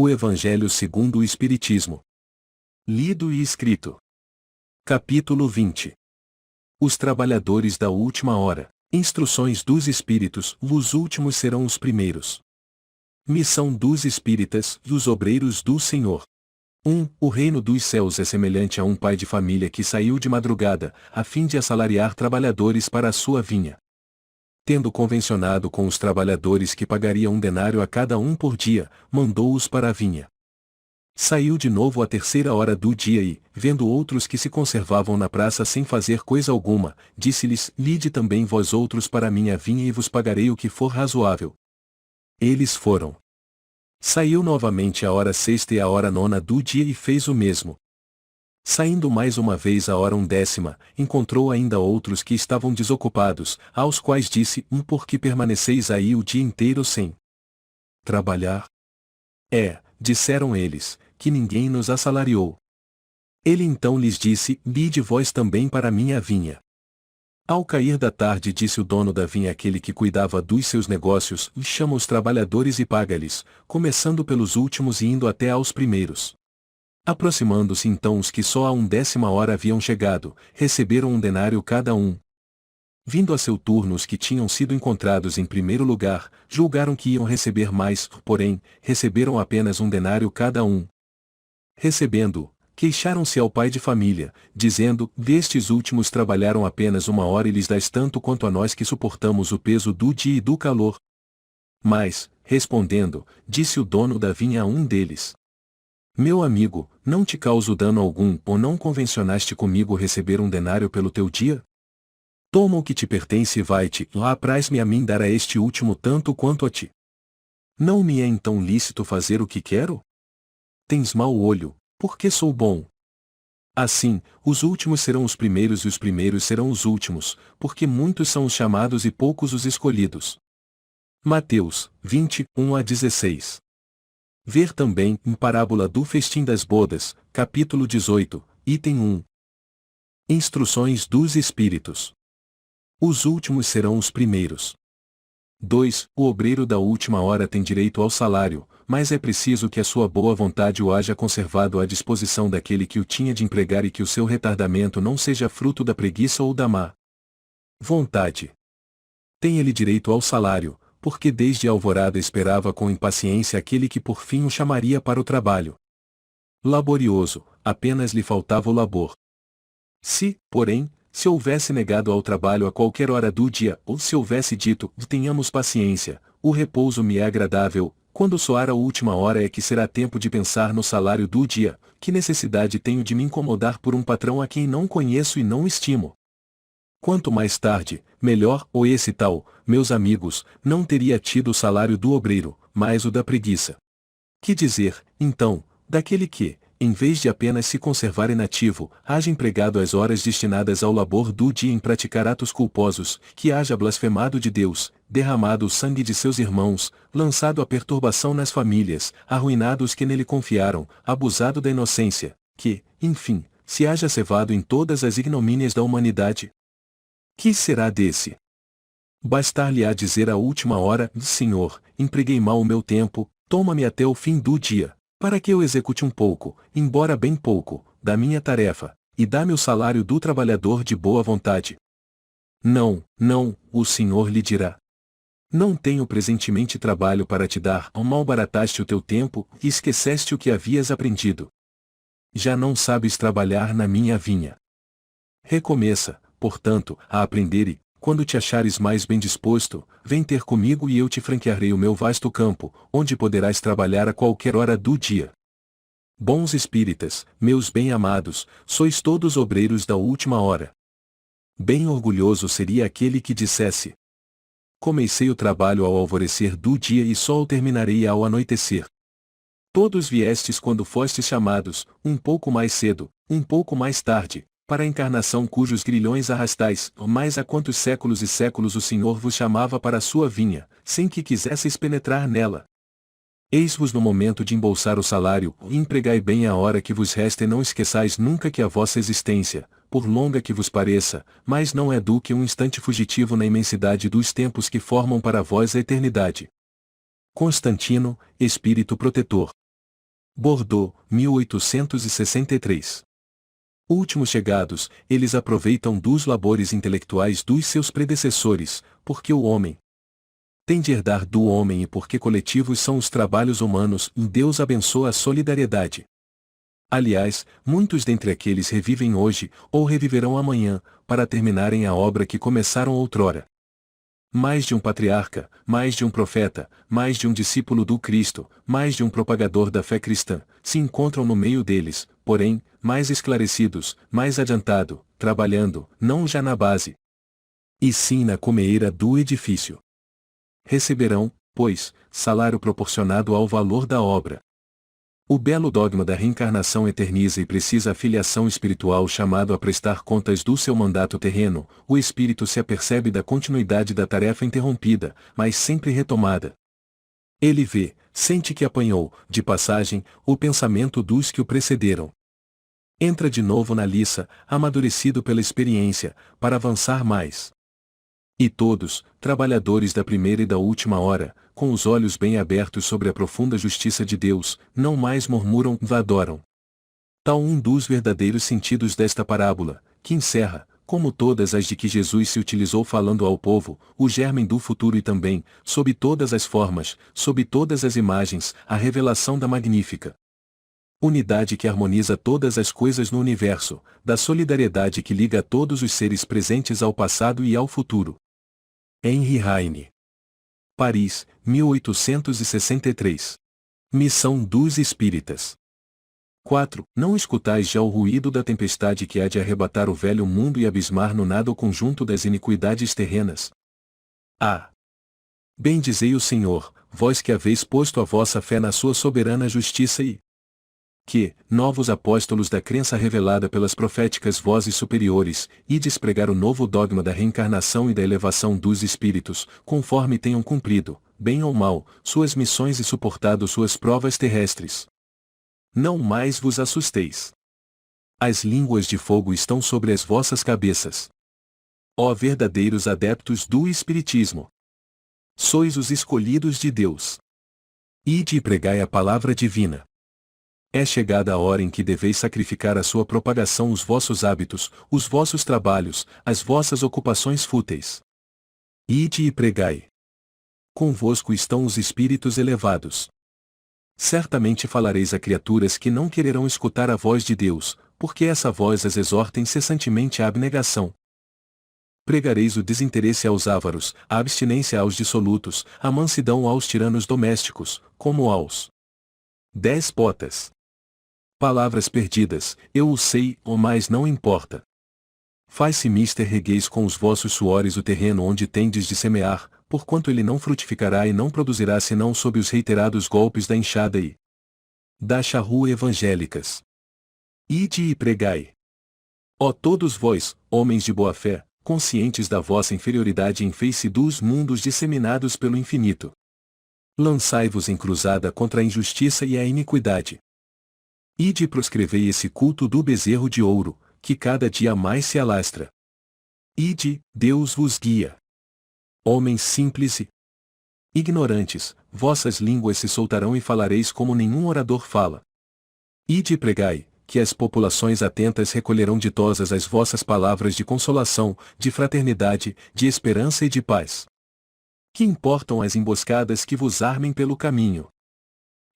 O Evangelho segundo o Espiritismo. Lido e escrito. Capítulo 20. Os trabalhadores da última hora. Instruções dos Espíritos: os últimos serão os primeiros. Missão dos Espíritas, dos obreiros do Senhor. 1. O reino dos céus é semelhante a um pai de família que saiu de madrugada, a fim de assalariar trabalhadores para a sua vinha. Tendo convencionado com os trabalhadores que pagaria 1 denário a cada um por dia, mandou-os para a vinha. Saiu de novo à 3ª hora do dia e, vendo outros que se conservavam na praça sem fazer coisa alguma, disse-lhes: Lide também vós outros para a minha vinha e vos pagarei o que for razoável. Eles foram. Saiu novamente à hora 6ª e à hora 9ª do dia e fez o mesmo. Saindo mais uma vez à hora 10ª, encontrou ainda outros que estavam desocupados, aos quais disse: Por que permaneceis aí o dia inteiro sem trabalhar? Disseram eles, que ninguém nos assalariou. Ele então lhes disse: Lide vós também para a minha vinha. Ao cair da tarde, disse o dono da vinha àquele que cuidava dos seus negócios: Chama os trabalhadores e paga-lhes, começando pelos últimos e indo até aos primeiros. Aproximando-se então os que só à 10ª hora haviam chegado, receberam 1 denário cada um. Vindo a seu turno os que tinham sido encontrados em primeiro lugar, julgaram que iam receber mais, porém, receberam apenas 1 denário cada um. Recebendo-o, queixaram-se ao pai de família, dizendo: Destes últimos trabalharam apenas 1 hora e lhes dás tanto quanto a nós que suportamos o peso do dia e do calor. Mas, respondendo, disse o dono da vinha a um deles: Meu amigo, não te causo dano algum, ou não convencionaste comigo receber 1 denário pelo teu dia? Toma o que te pertence e vai-te, apraz-me a mim dar a este último tanto quanto a ti. Não me é então lícito fazer o que quero? Tens mau olho, porque sou bom. Assim, os últimos serão os primeiros e os primeiros serão os últimos, porque muitos são os chamados e poucos os escolhidos. Mateus 20, 1-16. Ver também, em Parábola do Festim das Bodas, capítulo 18, item 1. Instruções dos Espíritos. Os últimos serão os primeiros. 2. O obreiro da última hora tem direito ao salário, mas é preciso que a sua boa vontade o haja conservado à disposição daquele que o tinha de empregar e que o seu retardamento não seja fruto da preguiça ou da má vontade. Tem ele direito ao salário, porque desde a alvorada esperava com impaciência aquele que por fim o chamaria para o trabalho laborioso, apenas lhe faltava o labor. Se, porém, se houvesse negado ao trabalho a qualquer hora do dia, ou se houvesse dito: Tenhamos paciência, o repouso me é agradável, quando soar a última hora é que será tempo de pensar no salário do dia, que necessidade tenho de me incomodar por um patrão a quem não conheço e não estimo? Quanto mais tarde, melhor, ou esse tal, meus amigos, não teria tido o salário do obreiro, mas o da preguiça. Que dizer, então, daquele que, em vez de apenas se conservar inativo, haja empregado as horas destinadas ao labor do dia em praticar atos culposos, que haja blasfemado de Deus, derramado o sangue de seus irmãos, lançado a perturbação nas famílias, arruinado os que nele confiaram, abusado da inocência, que, enfim, se haja cevado em todas as ignomínias da humanidade? Que será desse? Bastar-lhe-á dizer à última hora: Senhor, empreguei mal o meu tempo, toma-me até o fim do dia, para que eu execute um pouco, embora bem pouco, da minha tarefa, e dá-me o salário do trabalhador de boa vontade. Não, não, o Senhor lhe dirá: Não tenho presentemente trabalho para te dar, malbarataste o teu tempo, e esqueceste o que havias aprendido. Já não sabes trabalhar na minha vinha. Recomeça, portanto, a aprender e, quando te achares mais bem disposto, vem ter comigo e eu te franquearei o meu vasto campo, onde poderás trabalhar a qualquer hora do dia. Bons espíritas, meus bem-amados, sois todos obreiros da última hora. Bem orgulhoso seria aquele que dissesse: Comecei o trabalho ao alvorecer do dia e só o terminarei ao anoitecer. Todos viestes quando fostes chamados, um pouco mais cedo, um pouco mais tarde, para a encarnação cujos grilhões arrastais, mas há quantos séculos e séculos o Senhor vos chamava para a sua vinha, sem que quisesseis penetrar nela. Eis-vos no momento de embolsar o salário, e empregai bem a hora que vos resta e não esqueçais nunca que a vossa existência, por longa que vos pareça, mas não é do que um instante fugitivo na imensidade dos tempos que formam para vós a eternidade. Constantino, Espírito Protetor. Bordeaux, 1863. Últimos chegados, eles aproveitam dos labores intelectuais dos seus predecessores, porque o homem tem de herdar do homem e porque coletivos são os trabalhos humanos, e Deus abençoa a solidariedade. Aliás, muitos dentre aqueles revivem hoje, ou reviverão amanhã, para terminarem a obra que começaram outrora. Mais de um patriarca, mais de um profeta, mais de um discípulo do Cristo, mais de um propagador da fé cristã, se encontram no meio deles, porém, mais esclarecidos, mais adiantado, trabalhando, não já na base, e sim na comeira do edifício. Receberão, pois, salário proporcionado ao valor da obra. O belo dogma da reencarnação eterniza e precisa a filiação espiritual chamado a prestar contas do seu mandato terreno, o espírito se apercebe da continuidade da tarefa interrompida, mas sempre retomada. Ele vê, sente que apanhou, de passagem, o pensamento dos que o precederam. Entra de novo na liça, amadurecido pela experiência, para avançar mais. E todos, trabalhadores da primeira e da última hora, com os olhos bem abertos sobre a profunda justiça de Deus, não mais murmuram, adoram. Tal um dos verdadeiros sentidos desta parábola, que encerra, como todas as de que Jesus se utilizou falando ao povo, o germen do futuro e também, sob todas as formas, sob todas as imagens, a revelação da magnífica unidade que harmoniza todas as coisas no universo, da solidariedade que liga todos os seres presentes ao passado e ao futuro. Henri Heine. Paris, 1863. Missão dos Espíritas. 4. Não escutais já o ruído da tempestade que há de arrebatar o velho mundo e abismar no nada o conjunto das iniquidades terrenas. A. Bendizei o Senhor, vós que haveis posto a vossa fé na sua soberana justiça e que, novos apóstolos da crença revelada pelas proféticas vozes superiores, ides pregar o novo dogma da reencarnação e da elevação dos espíritos, conforme tenham cumprido, bem ou mal, suas missões e suportado suas provas terrestres. Não mais vos assusteis. As línguas de fogo estão sobre as vossas cabeças. Ó verdadeiros adeptos do Espiritismo! Sois os escolhidos de Deus. Ide e pregai a palavra divina. É chegada a hora em que deveis sacrificar à sua propagação os vossos hábitos, os vossos trabalhos, as vossas ocupações fúteis. Ide e pregai. Convosco estão os espíritos elevados. Certamente falareis a criaturas que não quererão escutar a voz de Deus, porque essa voz as exorta incessantemente à abnegação. Pregareis o desinteresse aos ávaros, a abstinência aos dissolutos, a mansidão aos tiranos domésticos, como aos déspotas. Palavras perdidas, eu o sei, ou mais não importa. Faz-se mister regueis com os vossos suores o terreno onde tendes de semear, porquanto ele não frutificará e não produzirá senão sob os reiterados golpes da enxada e da charrua evangélicas. Ide e pregai. Ó todos vós, homens de boa fé, conscientes da vossa inferioridade em face dos mundos disseminados pelo infinito. Lançai-vos em cruzada contra a injustiça e a iniquidade. Ide e proscrevei esse culto do bezerro de ouro, que cada dia mais se alastra. Ide, Deus vos guia. Homens simples e ignorantes, vossas línguas se soltarão e falareis como nenhum orador fala. Ide e pregai, que as populações atentas recolherão ditosas as vossas palavras de consolação, de fraternidade, de esperança e de paz. Que importam as emboscadas que vos armem pelo caminho?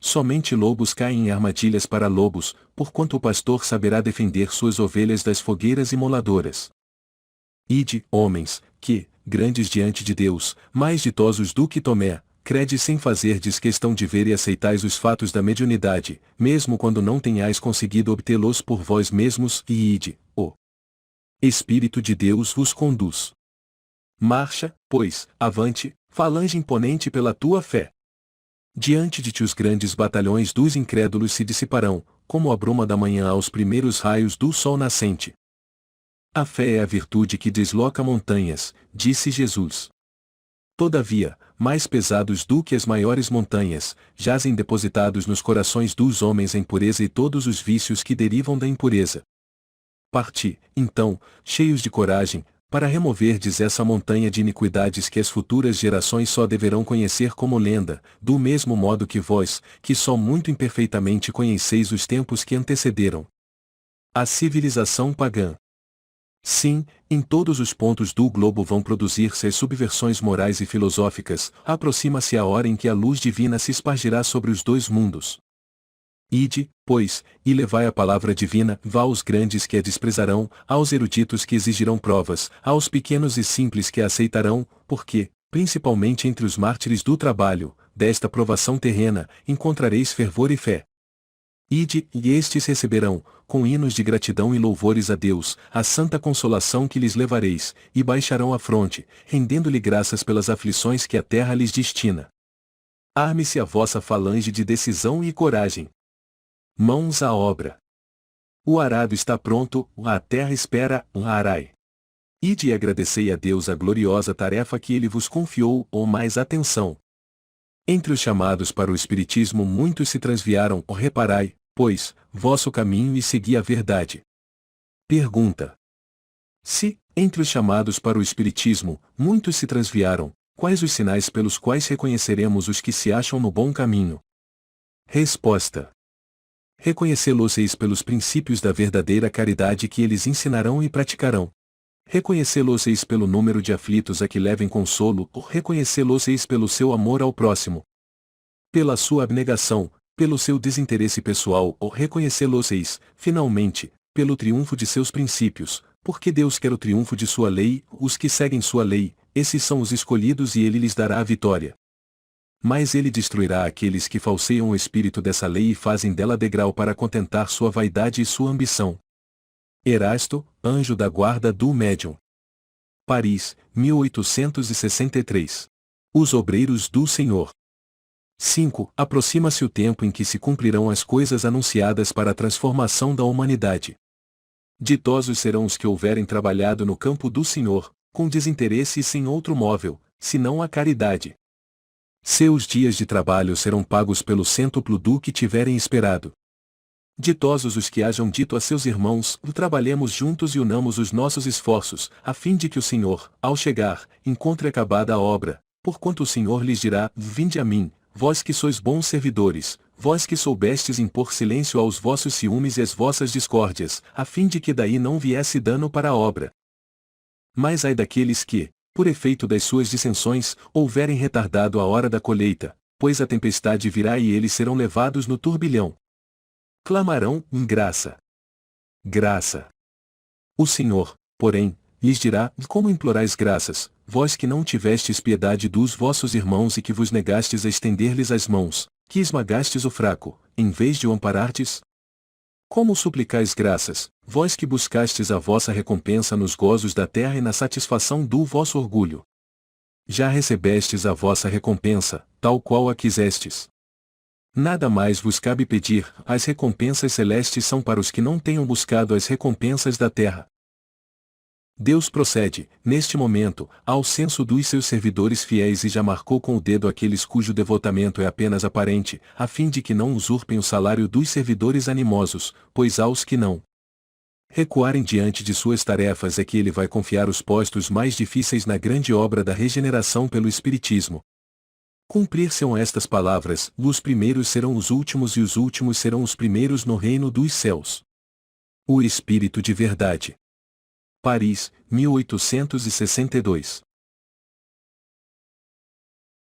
Somente lobos caem em armadilhas para lobos, porquanto o pastor saberá defender suas ovelhas das fogueiras imoladoras. Ide, homens, que, grandes diante de Deus, mais ditosos do que Tomé, credes sem fazerdes questão de ver e aceitais os fatos da mediunidade, mesmo quando não tenhais conseguido obtê-los por vós mesmos, e ide, o Espírito de Deus vos conduz. Marcha, pois, avante, falange imponente pela tua fé. Diante de ti os grandes batalhões dos incrédulos se dissiparão, como a bruma da manhã aos primeiros raios do sol nascente. A fé é a virtude que desloca montanhas, disse Jesus. Todavia, mais pesados do que as maiores montanhas, jazem depositados nos corações dos homens a impureza e todos os vícios que derivam da impureza. Parti, então, cheios de coragem, para removerdes essa montanha de iniquidades que as futuras gerações só deverão conhecer como lenda, do mesmo modo que vós, que só muito imperfeitamente conheceis os tempos que antecederam a civilização pagã. Sim, em todos os pontos do globo vão produzir-se as subversões morais e filosóficas, aproxima-se a hora em que a luz divina se espargirá sobre os dois mundos. Ide, pois, e levai a palavra divina, vá aos grandes que a desprezarão, aos eruditos que exigirão provas, aos pequenos e simples que a aceitarão, porque, principalmente entre os mártires do trabalho, desta provação terrena, encontrareis fervor e fé. Ide, e estes receberão, com hinos de gratidão e louvores a Deus, a santa consolação que lhes levareis, e baixarão a fronte, rendendo-lhe graças pelas aflições que a terra lhes destina. Arme-se a vossa falange de decisão e coragem. Mãos à obra. O arado está pronto, a terra espera, arai. Ide e agradecei a Deus a gloriosa tarefa que Ele vos confiou, ou mais atenção. Entre os chamados para o Espiritismo muitos se transviaram, reparai, pois, vosso caminho e segui a verdade. Pergunta. Se, entre os chamados para o Espiritismo, muitos se transviaram, quais os sinais pelos quais reconheceremos os que se acham no bom caminho? Resposta. Reconhecê-los-eis pelos princípios da verdadeira caridade que eles ensinarão e praticarão. Reconhecê-los-eis pelo número de aflitos a que levem consolo, ou reconhecê-los-eis pelo seu amor ao próximo. Pela sua abnegação, pelo seu desinteresse pessoal, ou reconhecê-los-eis, finalmente, pelo triunfo de seus princípios, porque Deus quer o triunfo de sua lei, os que seguem sua lei, esses são os escolhidos e ele lhes dará a vitória. Mas ele destruirá aqueles que falseiam o espírito dessa lei e fazem dela degrau para contentar sua vaidade e sua ambição. Erasto, Anjo da Guarda do Médium. Paris, 1863. Os Obreiros do Senhor. 5. Aproxima-se o tempo em que se cumprirão as coisas anunciadas para a transformação da humanidade. Ditosos serão os que houverem trabalhado no campo do Senhor, com desinteresse e sem outro móvel, senão a caridade. Seus dias de trabalho serão pagos pelo cêntuplo do que tiverem esperado. Ditosos os que hajam dito a seus irmãos, trabalhemos juntos e unamos os nossos esforços, a fim de que o Senhor, ao chegar, encontre acabada a obra, porquanto o Senhor lhes dirá, vinde a mim, vós que sois bons servidores, vós que soubestes impor silêncio aos vossos ciúmes e às vossas discórdias, a fim de que daí não viesse dano para a obra. Mas ai daqueles que, por efeito das suas dissensões, houverem retardado a hora da colheita, pois a tempestade virá e eles serão levados no turbilhão. Clamarão, graça. Graça. O Senhor, porém, lhes dirá, como implorais graças, vós que não tivestes piedade dos vossos irmãos e que vos negastes a estender-lhes as mãos, que esmagastes o fraco, em vez de o amparardes? Como suplicais graças, vós que buscastes a vossa recompensa nos gozos da terra e na satisfação do vosso orgulho? Já recebestes a vossa recompensa, tal qual a quisestes. Nada mais vos cabe pedir, as recompensas celestes são para os que não tenham buscado as recompensas da terra. Deus procede, neste momento, ao censo dos seus servidores fiéis e já marcou com o dedo aqueles cujo devotamento é apenas aparente, a fim de que não usurpem o salário dos servidores animosos, pois aos que não recuarem diante de suas tarefas é que ele vai confiar os postos mais difíceis na grande obra da regeneração pelo Espiritismo. Cumprir-se-ão estas palavras, os primeiros serão os últimos e os últimos serão os primeiros no reino dos céus. O Espírito de Verdade. Paris, 1862.